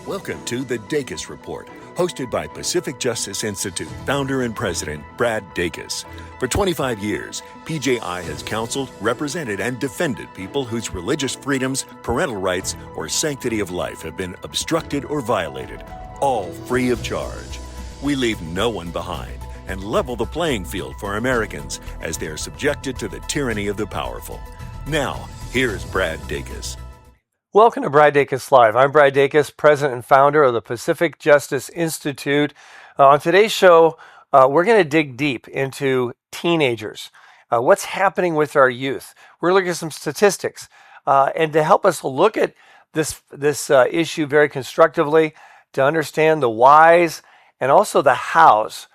Welcome to the Dacus Report, hosted by Pacific Justice Institute founder and president Brad Dacus. For 25 years, PJI has counseled, represented, and defended people whose religious freedoms, parental rights, or sanctity of life have been obstructed or violated, all free of charge. We leave no one behind and level the playing field for Americans as they are subjected to the tyranny of the powerful. Now, here's Brad Dacus. Welcome to Brad Dacus Live. I'm Brad Dacus, president and founder of the Pacific Justice Institute. On today's show, we're going to dig deep into teenagers. What's happening with our youth? We're looking at some statistics. And to help us look at this issue very constructively, to understand the whys and also the hows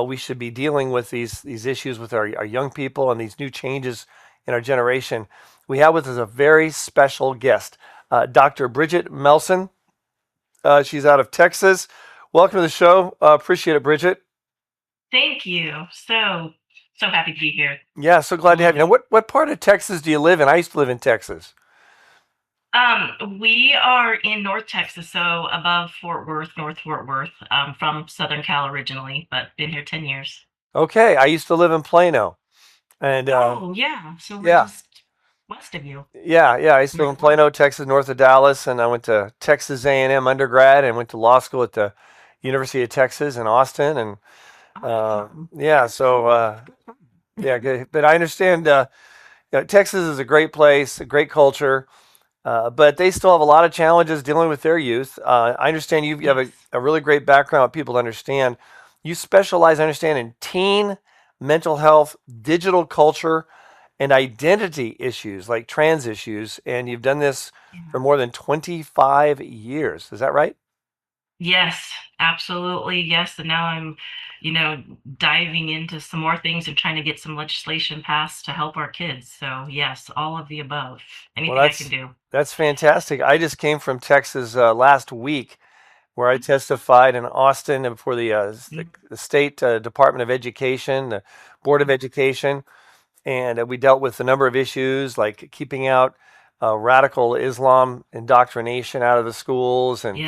we should be dealing with these issues with our young people and these new changes in our generation, we have with us a very special guest. Dr. Bridget Melson. She's out of Texas. Welcome to the show. Appreciate it, Bridget. Thank you. So happy to be here. Yeah, so glad to have you. Now, what part of Texas do you live in? I used to live in Texas. We are in North Texas, so above Fort Worth, North Fort Worth. I'm from Southern Cal originally, but been here 10 years. Okay, I used to live in Plano. And yeah. So we're just west of you. Yeah. I used to live in Plano, Texas, north of Dallas, and I went to Texas A&M undergrad and went to law school at the University of Texas in Austin. And good. But I understand Texas is a great place, a great culture, but they still have a lot of challenges dealing with their youth. I understand you have a really great background with people to understand. You specialize, I understand, in teen mental health, digital culture, and identity issues like trans issues, and you've done this for more than 25 years. Is that right? Yes, absolutely. Yes. And now I'm, diving into some more things and trying to get some legislation passed to help our kids. So yes, all of the above. Anything I can do. That's fantastic. I just came from Texas last week, where I testified in Austin before the state Department of Education, the Board of Education. And we dealt with a number of issues like keeping out radical Islam indoctrination out of the schools and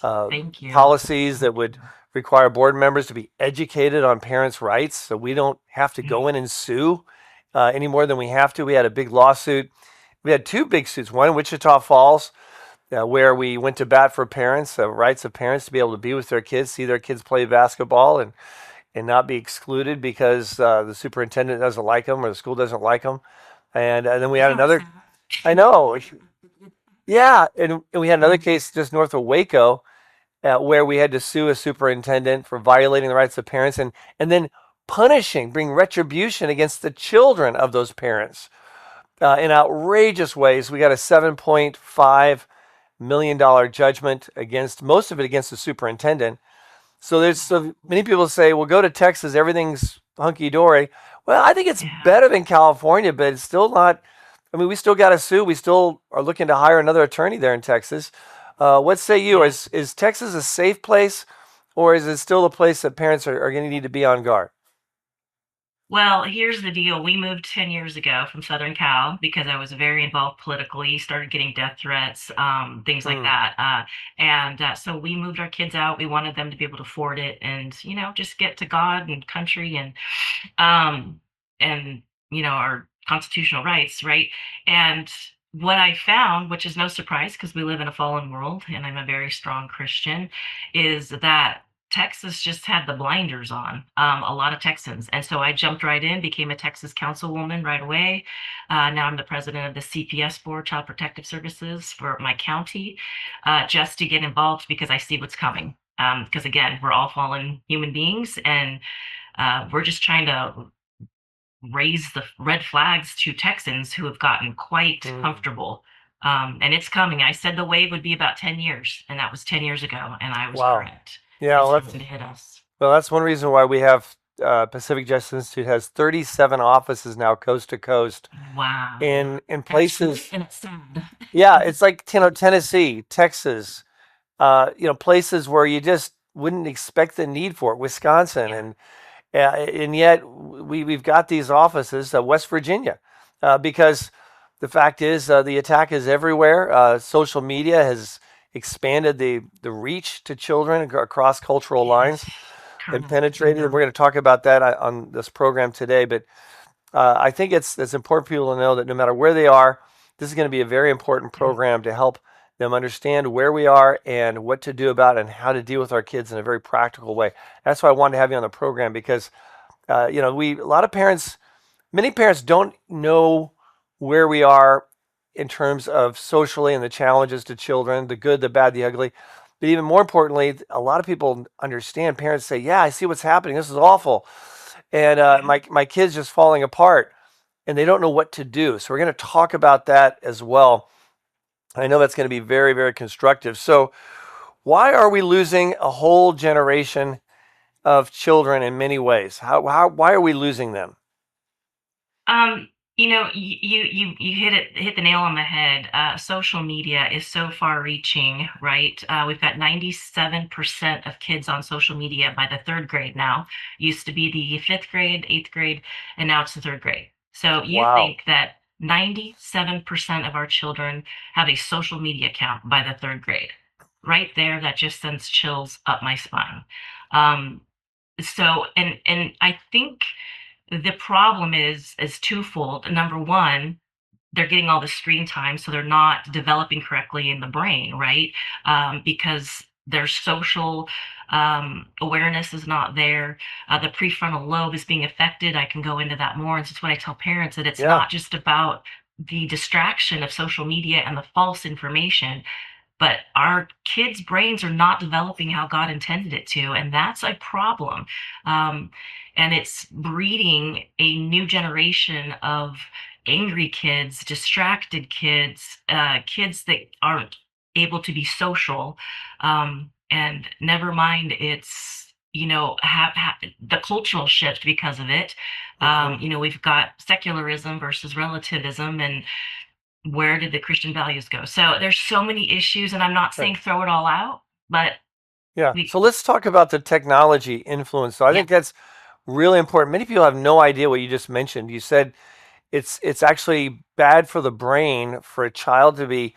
thank you. Policies that would require board members to be educated on parents' rights so we don't have to go in and sue any more than we have to. We had a big lawsuit. We had two big suits, one in Wichita Falls, where we went to bat for parents, the rights of parents to be able to be with their kids, see their kids play basketball, and not be excluded because the superintendent doesn't like them or the school doesn't like them. And then we had another, I know. Yeah. And we had another case just north of Waco where we had to sue a superintendent for violating the rights of parents and then bring retribution against the children of those parents in outrageous ways. We got a $7.5 million judgment most of it against the superintendent. So there's so many people say, well, go to Texas, everything's hunky-dory. Well, I think it's better than California, but it's still not. I mean, we still got to sue. We still are looking to hire another attorney there in Texas. What say you? Is Texas a safe place, or is it still a place that parents are going to need to be on guard? Well, here's the deal. We moved 10 years ago from Southern Cal because I was very involved politically, started getting death threats, things like that. So we moved our kids out. We wanted them to be able to afford it and, just get to God and country and our constitutional rights, right? And what I found, which is no surprise because we live in a fallen world and I'm a very strong Christian, is that Texas just had the blinders on, a lot of Texans. And so I jumped right in, became a Texas councilwoman right away. Now I'm the president of the CPS board, Child Protective Services for my county, just to get involved because I see what's coming. Because again, we're all fallen human beings and we're just trying to raise the red flags to Texans who have gotten quite comfortable. And it's coming. I said the wave would be about 10 years, and that was 10 years ago, and I was correct. Yeah, well, to hit us. Well, that's one reason why we have Pacific Justice Institute has 37 offices now, coast to coast. Wow. In places. And it's sad. Yeah, it's like Tennessee, Texas, places where you just wouldn't expect the need for it. Wisconsin, and yet we've got these offices, West Virginia, because the fact is the attack is everywhere. Social media has expanded the reach to children across cultural lines Yes. and Correct. penetrated. And we're going to talk about that on this program today. But I think it's important for people to know that no matter where they are, this is going to be a very important program to help them understand where we are and what to do about it and how to deal with our kids in a very practical way. That's why I wanted to have you on the program because we a lot of parents, many parents don't know where we are in terms of socially and the challenges to children, the good, the bad, the ugly. But even more importantly, a lot of people understand. Parents say, "Yeah, I see what's happening. This is awful," and my kid's just falling apart, and they don't know what to do. So we're going to talk about that as well. I know that's going to be very, very constructive. So, why are we losing a whole generation of children in many ways? Why are we losing them? Um, you hit the nail on the head. Social media is so far-reaching, right? We've got 97% of kids on social media by the third grade now. Used to be the fifth grade, eighth grade, and now it's the third grade. So you Wow. think that 97% of our children have a social media account by the third grade. Right there, that just sends chills up my spine. Um, and I think the problem is twofold. Number one, they're getting all the screen time, so they're not developing correctly in the brain, right? Because their social awareness is not there. The prefrontal lobe is being affected. I can go into that more. And it's what I tell parents that it's Yeah. not just about the distraction of social media and the false information, but our kids' brains are not developing how God intended it to, and that's a problem. Um, and it's breeding a new generation of angry kids, distracted kids, kids that aren't able to be social. And never mind, it's the cultural shift because of it. Hmm. We've got secularism versus relativism, and where did the Christian values go? So there's so many issues, and I'm not Right. saying throw it all out, but Yeah. we, So let's talk about the technology influence. So I yeah, think that's really important. Many people have no idea what you just mentioned. You said it's actually bad for the brain for a child to be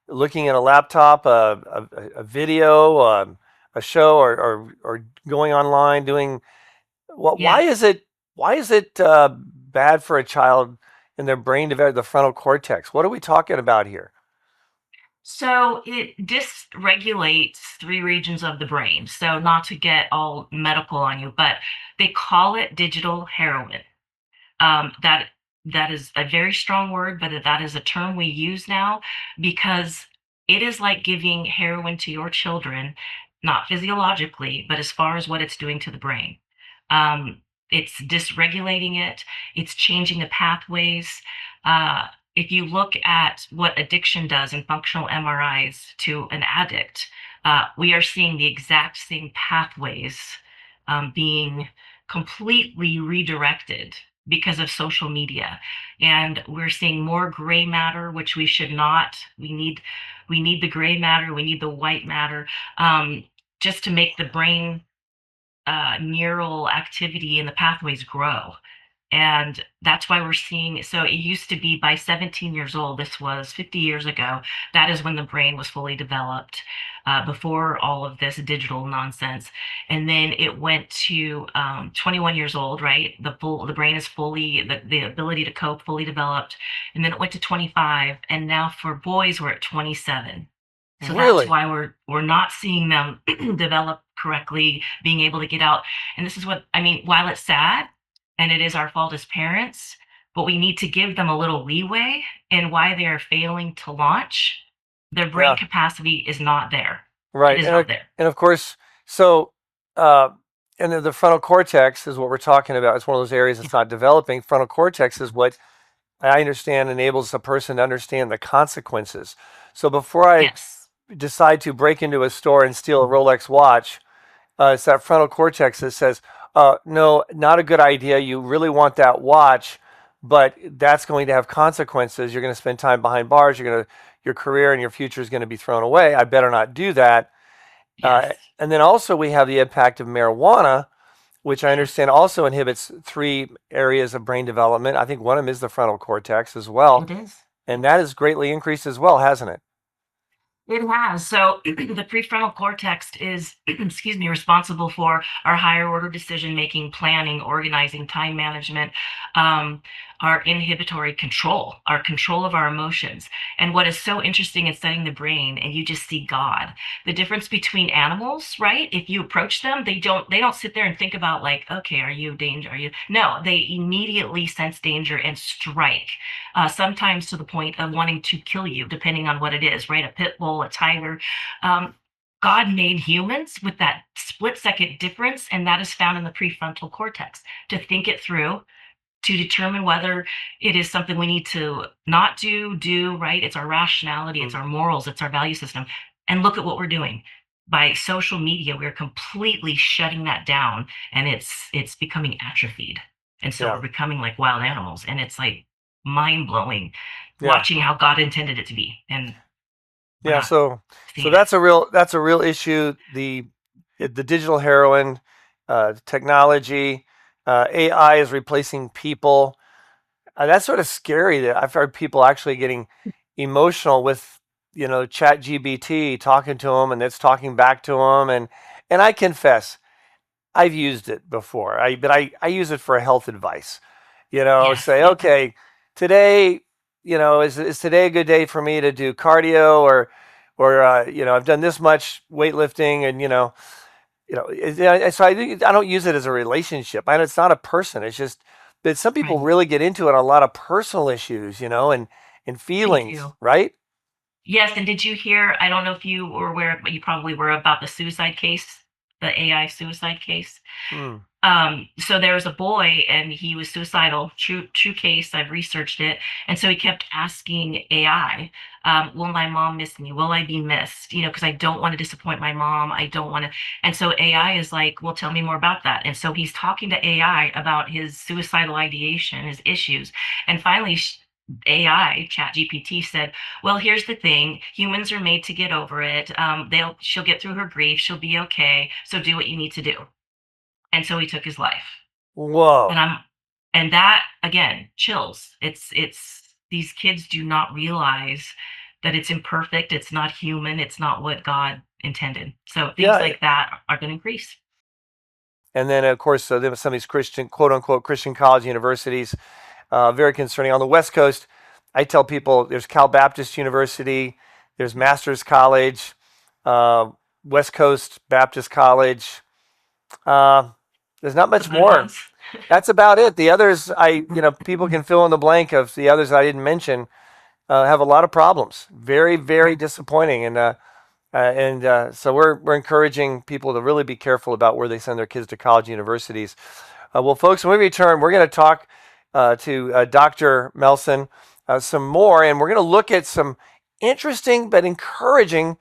looking at a laptop, a video, a show, or going online doing what? yeah. Why is it bad for a child in their brain develop the frontal cortex? What are we talking about here? So it dysregulates three regions of the brain. So not to get all medical on you, but they call it digital heroin. That is a very strong word, but that is a term we use now because it is like giving heroin to your children, not physiologically, but as far as what it's doing to the brain. Um, it's dysregulating it. It's changing the pathways. Uh, if you look at what addiction does in functional MRIs to an addict, we are seeing the exact same pathways being completely redirected because of social media, and we're seeing more gray matter, which we should not. We need the gray matter, we need the white matter, um, just to make the brain neural activity and the pathways grow. And that's why we're seeing, so it used to be by 17 years old, this was 50 years ago, that is when the brain was fully developed, before all of this digital nonsense. And then it went to 21 years old, right? The brain is fully, the ability to cope fully developed. And then it went to 25. And now for boys, we're at 27. So that's Really? why we're not seeing them develop correctly, being able to get out. And this is what I mean, while it's sad and it is our fault as parents, but we need to give them a little leeway in why they are failing to launch. Their brain Yeah. capacity is not there. It Right. is not there. And of course, so uh, and then the frontal cortex is what we're talking about. It's one of those areas Yeah. that's not developing. Frontal cortex is what I understand enables a person to understand the consequences. So before I Yes. decide to break into a store and steal a Rolex watch, it's that frontal cortex that says, no, not a good idea. You really want that watch, but that's going to have consequences. You're going to spend time behind bars. Your career and your future is going to be thrown away. I better not do that. Yes. And then also we have the impact of marijuana, which I Yes. understand also inhibits three areas of brain development. I think one of them is the frontal cortex as well. It is. And that has greatly increased as well, hasn't it? It has. So the prefrontal cortex is, excuse me, responsible for our higher order decision making, planning, organizing, time management, um, our inhibitory control, our control of our emotions. And what is so interesting in studying the brain, and you just see God. The difference between animals, right? If you approach them, they don't sit there and think about like, okay, are you danger? Are you? No, they immediately sense danger and strike. Sometimes to the point of wanting to kill you, depending on what it is, right? A pit bull, a tiger. Um, God made humans with that split second difference, and that is found in the prefrontal cortex to think it through, to determine whether it is something we need to not do, right? It's our rationality, it's Mm. our morals, it's our value system. And look at what we're doing. By social media, we're completely shutting that down, and it's becoming atrophied. And so we're Yeah. becoming like wild animals. And it's like mind blowing Yeah. watching how God intended it to be. And we're Yeah. not So seeing it. that's a real issue. The digital heroin, technology, AI is replacing people. That's sort of scary that I've heard people actually getting emotional with, Chat GBT talking to them and it's talking back to them. And I confess, I've used it before. But I use it for health advice. Yes. Say, Yep. okay, today, is today a good day for me to do cardio or I've done this much weightlifting and so I don't use it as a relationship. It's not a person. It's just that some people Right. really get into it on a lot of personal issues, and They feelings, do. right? Yes, and did you hear, I don't know if you were aware, but you probably were, about the suicide case, the AI suicide case. Hmm. So there was a boy and he was suicidal, true case. I've researched it. And so he kept asking AI, will my mom miss me? Will I be missed? Because I don't want to disappoint my mom. I don't want to. And so AI is like, well, tell me more about that. And so he's talking to AI about his suicidal ideation, his issues. And finally, AI, Chat GPT, said, well, here's the thing. Humans are made to get over it. She'll get through her grief. She'll be okay. So do what you need to do. And so he took his life. And Whoa. I'm and that again, chills. It's these kids do not realize that it's imperfect, it's not human, it's not what God intended. So things Yeah. like that are going to increase. And then, of course, there some of these Christian, quote unquote, Christian college universities, very concerning. On the West Coast, I tell people there's Cal Baptist University, there's Masters College, uh, West Coast Baptist College. Uh, there's not The much good more. ones. That's about it. The others, people can fill in the blank of the others I didn't mention. Have a lot of problems. Very, very Yeah. disappointing. So we're encouraging people to really be careful about where they send their kids to college universities. Well, folks, when we return, we're going to talk to Dr. Melson some more, and we're going to look at some interesting but encouraging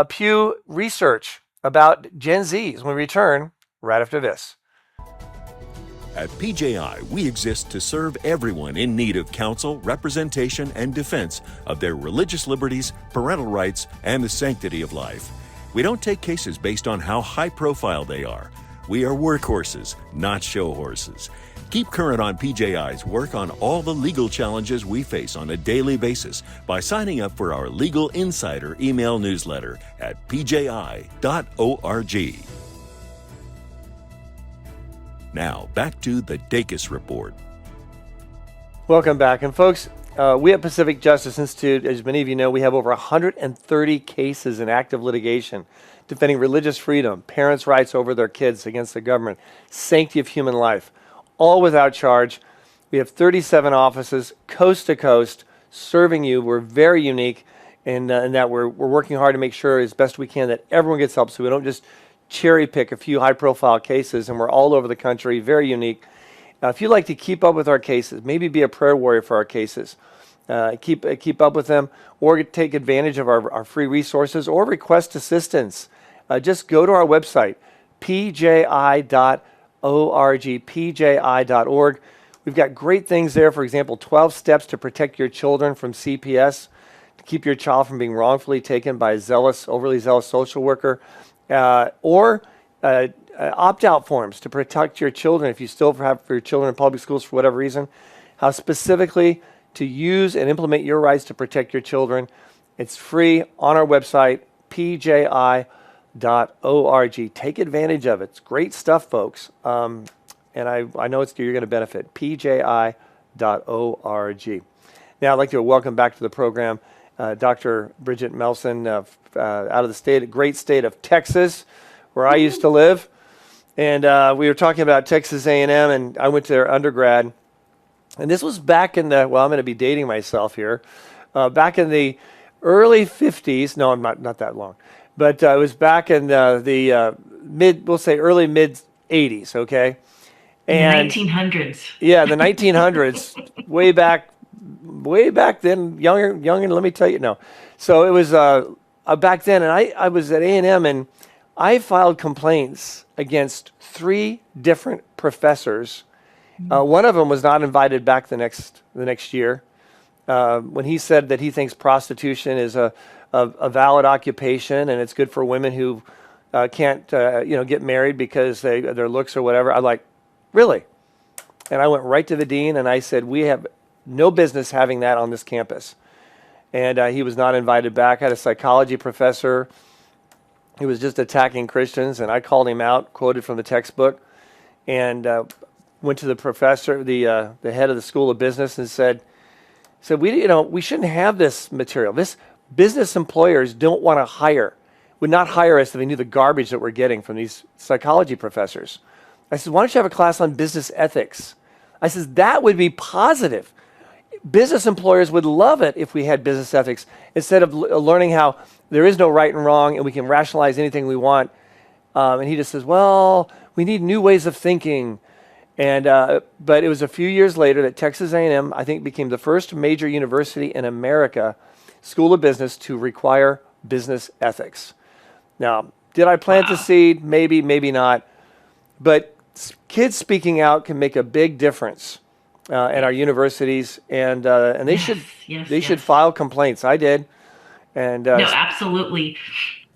Pew research about Gen Zs when we return right after this. At PJI, we exist to serve everyone in need of counsel, representation, and defense of their religious liberties, parental rights, and the sanctity of life. We don't take cases based on how high profile they are. We are workhorses, not show horses. Keep current on PJI's work on all the legal challenges we face on a daily basis by signing up for our Legal Insider email newsletter at pji.org. Now, back to the Dacus Report. Welcome back. And folks, we at Pacific Justice Institute, as many of you know, we have over 130 cases in active litigation defending religious freedom, parents' rights over their kids against the government, sanctity of human life, all without charge. We have 37 offices, coast to coast, serving you. We're very unique in that we're working hard to make sure as best we can that everyone gets help so we don't just cherry pick a few high-profile cases, and we're all over the country, very unique. If you'd like to keep up with our cases, maybe be a prayer warrior for our cases, keep up with them, or take advantage of our free resources, or request assistance, just go to our website, pji.org, pji.org. We've got great things there. For example, 12 steps to protect your children from CPS, to keep your child from being wrongfully taken by a overly zealous social worker, or opt-out forms to protect your children if you still have for your children in public schools for whatever reason, how specifically to use and implement your rights to protect your children, It's free on our website, pji.org. Take advantage of it. It's great stuff, folks. And I know you're going to benefit. pji.org. Now, I'd like to welcome back to the program Dr. Bridget Melson out of the great state of Texas, where I used to live. And we were talking about Texas A&M, and I went to their undergrad. And this was back in the, well, I'm going to be dating myself here, back in the early 50s. No, I'm not that long. But it was back in the early mid 80s, okay? And 1900s. Yeah, the 1900s, way back then, younger. Let me tell you, no. So it was back then, and I was at A&M, and I filed complaints against 3 different professors. One of them was not invited back the next year when he said that he thinks prostitution is a valid occupation and it's good for women who can't get married because their looks or whatever. I'm like, really? And I went right to the dean and I said, we have no business having that on this campus. And he was not invited back. I had a psychology professor who was just attacking Christians, and I called him out, quoted from the textbook, and went to the professor, the head of the School of Business, and said we shouldn't have this material. This business employers would not hire us if they knew the garbage that we're getting from these psychology professors. I said, why don't you have a class on business ethics? I said, that would be positive. Business employers would love it if we had business ethics instead of learning how there is no right and wrong and we can rationalize anything we want. And he just says, well, we need new ways of thinking. And but it was a few years later that Texas A&M, I think, became the first major university in America, School of Business, to require business ethics. Now, did I plant the seed? Maybe, maybe not. But kids speaking out can make a big difference in our universities, and they should file complaints. I did, and no, absolutely.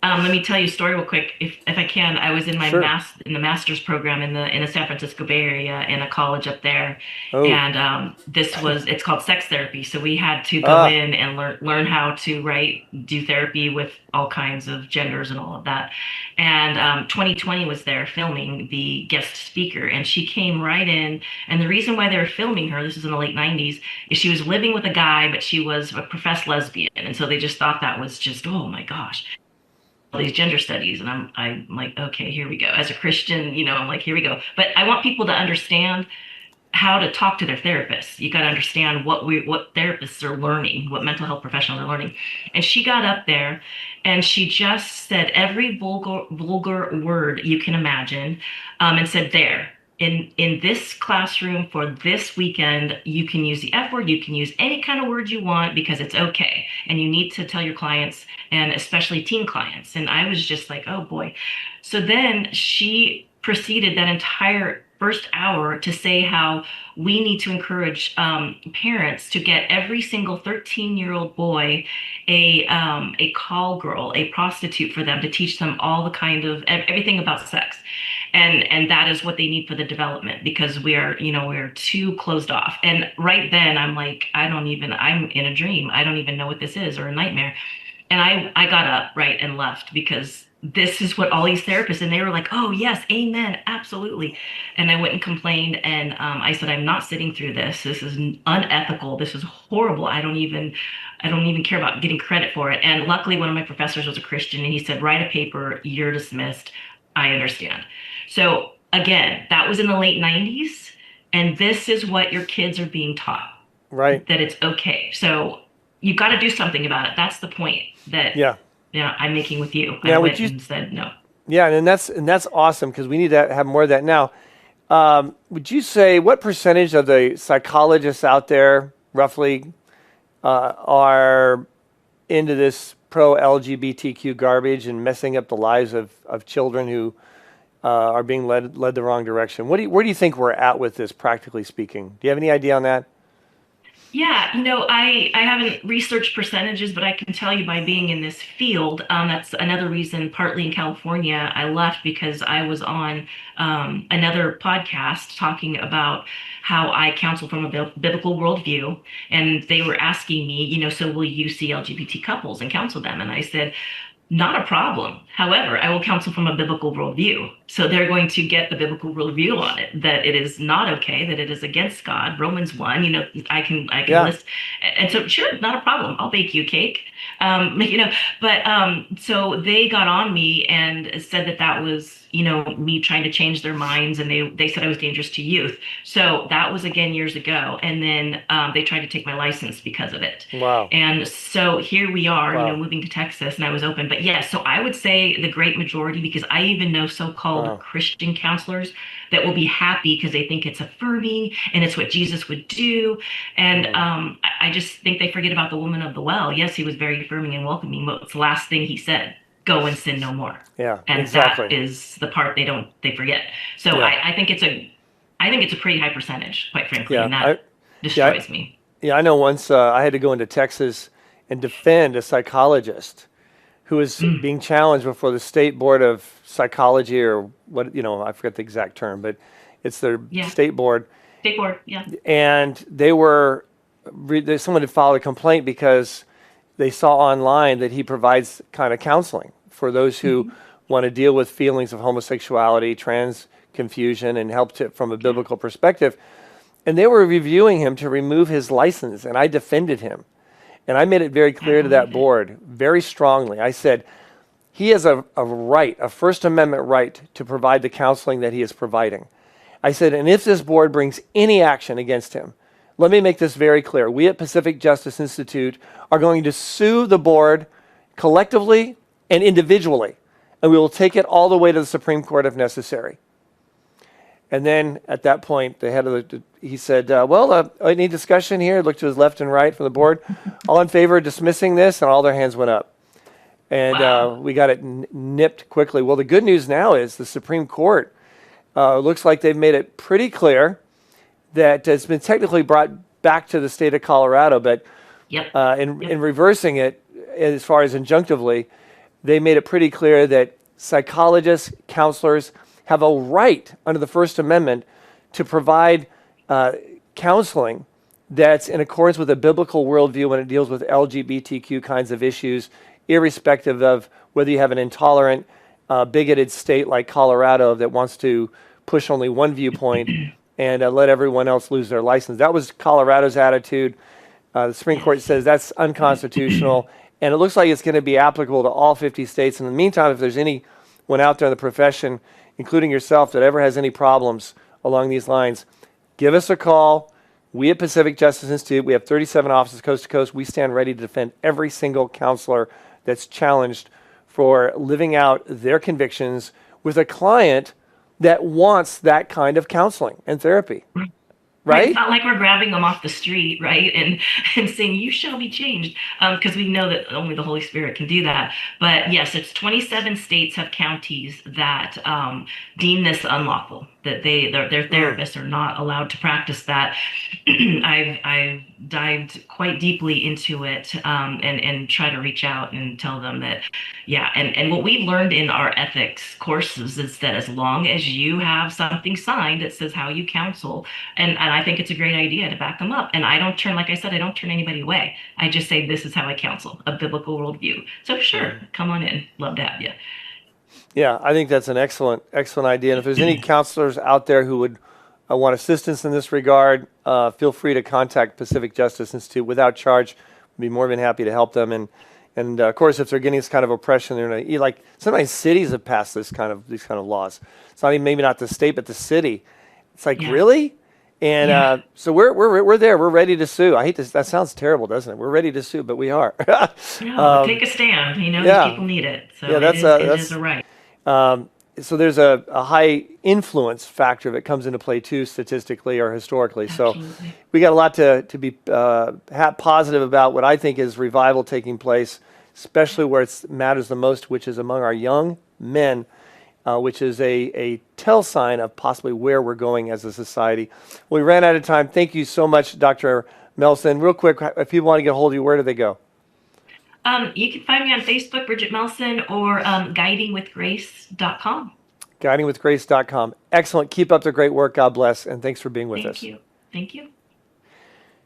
Let me tell you a story real quick, if I can. I was in my Sure. in the master's program in the San Francisco Bay Area in a college up there, Oh. and it's called sex therapy. So we had to go in and learn how to do therapy with all kinds of genders and all of that. And 2020 was there filming the guest speaker, and she came right in. And the reason why they were filming her, this is in the late 90s, is she was living with a guy, but she was a professed lesbian, and so they just thought that was just, oh my gosh, these gender studies. And I'm like, okay, here we go. As a Christian, I'm like, here we go. But I want people to understand how to talk to their therapists. You got to understand what therapists are learning, what mental health professionals are learning. And she got up there and she just said every vulgar word you can imagine, and said, there, in this classroom for this weekend, you can use the F word, you can use any kind of word you want because it's okay. And you need to tell your clients, and especially teen clients. And I was just like, oh boy. So then she proceeded that entire first hour to say how we need to encourage parents to get every single 13-year-old boy a call girl, a prostitute for them, to teach them all the kind of everything about sex. And that is what they need for the development, because we're too closed off. And right then I'm like, I'm in a dream. I don't even know what this is, or a nightmare. And I got up, right, and left, because this is what all these therapists, and they were like, oh yes, amen, absolutely. And I went and complained, and I said, I'm not sitting through this. This is unethical. This is horrible. I don't even care about getting credit for it. And luckily, one of my professors was a Christian, and he said, write a paper, you're dismissed. I understand. So again, that was in the late 90s, and this is what your kids are being taught. Right. That it's okay. So you've got to do something about it. That's the point that I'm making with you. I went and said no. Yeah, and that's awesome, because we need to have more of that now. Would you say what percentage of the psychologists out there, roughly, are into this pro-LGBTQ garbage and messing up the lives of children who are being led the wrong direction? Where do you think we're at with this, practically speaking? Do you have any idea on that? Yeah, I haven't researched percentages, but I can tell you by being in this field, that's another reason, partly in California, I left because I was on another podcast talking about how I counsel from a biblical worldview. And they were asking me, so will you see LGBT couples and counsel them? And I said, not a problem. However, I will counsel from a biblical worldview. So they're going to get the biblical worldview on it, that it is not okay, that it is against God. Romans 1, I can Yeah. list. And so sure, not a problem. I'll bake you a cake. But so they got on me and said that was, me trying to change their minds, and they said I was dangerous to youth. So that was again years ago. And then they tried to take my license because of it. Wow. And so here we are, Wow. moving to Texas, and I was open. But yes, so I would say the great majority, because I even know so-called Wow. Christian counselors that will be happy because they think it's affirming and it's what Jesus would do. And I just think they forget about the woman of the well. Yes, he was very affirming and welcoming, but it's the last thing he said, go and sin no more. Yeah, And exactly. that is the part they forget. So Yeah. I think it's a pretty high percentage, quite frankly, Yeah. and that destroys me. Yeah, I know once I had to go into Texas and defend a psychologist who was being challenged before the State Board of Psychology, or what, I forget the exact term, but it's their Yeah. state board. State board, yeah. And someone had filed a complaint because they saw online that he provides kind of counseling for those who want to deal with feelings of homosexuality, trans confusion, and help from a biblical perspective. And they were reviewing him to remove his license, and I defended him. And I made it very clear to that board, very strongly. I said, he has a right, a First Amendment right, to provide the counseling that he is providing. I said, and if this board brings any action against him, let me make this very clear. We at Pacific Justice Institute are going to sue the board collectively and individually, and we will take it all the way to the Supreme Court if necessary. And then at that point, the head of he said, any discussion here? Looked to his left and right from the board. All in favor of dismissing this? And all their hands went up. And Wow. we got it nipped quickly. Well, the good news now is the Supreme Court looks like they've made it pretty clear that it's been technically brought back to the state of Colorado, but Yep. in reversing it, as far as injunctively, they made it pretty clear that psychologists, counselors have a right under the First Amendment to provide counseling that's in accordance with a biblical worldview when it deals with LGBTQ kinds of issues, irrespective of whether you have an intolerant, bigoted state like Colorado that wants to push only one viewpoint and let everyone else lose their license. That was Colorado's attitude. The Supreme Court says that's unconstitutional, and it looks like it's going to be applicable to all 50 states. In the meantime, if there's anyone out there in the profession, including yourself, that ever has any problems along these lines, give us a call. We at Pacific Justice Institute, we have 37 offices coast to coast. We stand ready to defend every single counselor that's challenged for living out their convictions with a client that wants that kind of counseling and therapy. Right? It's not like we're grabbing them off the street, right? And saying, you shall be changed. Because we know that only the Holy Spirit can do that. But yes, it's 27 states have counties that deem this unlawful, that their therapists are not allowed to practice that. I've dived quite deeply into it and try to reach out and tell them that, yeah. And what we learned in our ethics courses is that as long as you have something signed that says how you counsel, and I think it's a great idea to back them up. And I don't turn, like I said, I don't turn anybody away. I just say, this is how I counsel, a biblical worldview. So sure, come on in. Love to have you. Yeah, I think that's an excellent idea. And if there's any counselors out there who would want assistance in this regard, feel free to contact Pacific Justice Institute without charge. We'd be more than happy to help them. And of course, if they're getting this kind of oppression, they're like sometimes cities have passed these kind of laws. It's not even maybe not the state, but the city. It's like, really? And so we're there. We're ready to sue. I hate this. That sounds terrible, doesn't it? We're ready to sue, but we are. No, take a stand. yeah. People need it. So Yeah, it is a right. So there's a high influence factor that comes into play too, statistically or historically. Absolutely. So we got a lot to be positive about what I think is revival taking place, especially where it matters the most, which is among our young men, which is a tell sign of possibly where we're going as a society. We ran out of time. Thank you so much, Dr. Melson, real quick, if people want to get a hold of you, where do they go? You can find me on Facebook, Bridget Melson, or guidingwithgrace.com. Guidingwithgrace.com. Excellent. Keep up the great work. God bless. And thanks for being with us. Thank you. Thank you.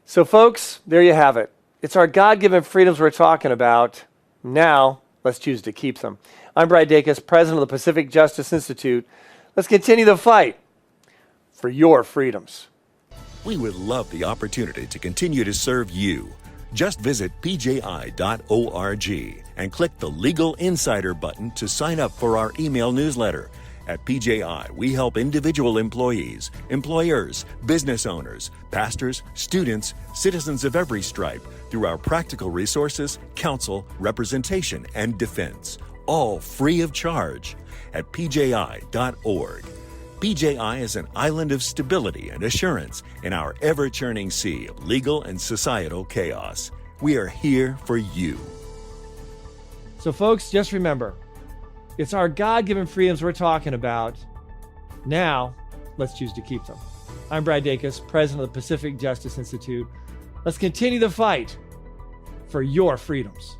So, folks, there you have it. It's our God-given freedoms we're talking about. Now, let's choose to keep them. I'm Brad Dacus, president of the Pacific Justice Institute. Let's continue the fight for your freedoms. We would love the opportunity to continue to serve you. Just visit pji.org and click the Legal Insider button to sign up for our email newsletter. At PJI, we help individual employees, employers, business owners, pastors, students, citizens of every stripe through our practical resources, counsel, representation, and defense, all free of charge at pji.org. PJI is an island of stability and assurance in our ever-churning sea of legal and societal chaos. We are here for you. So, folks, just remember, it's our God-given freedoms we're talking about. Now, let's choose to keep them. I'm Brad Dacus, president of the Pacific Justice Institute. Let's continue the fight for your freedoms.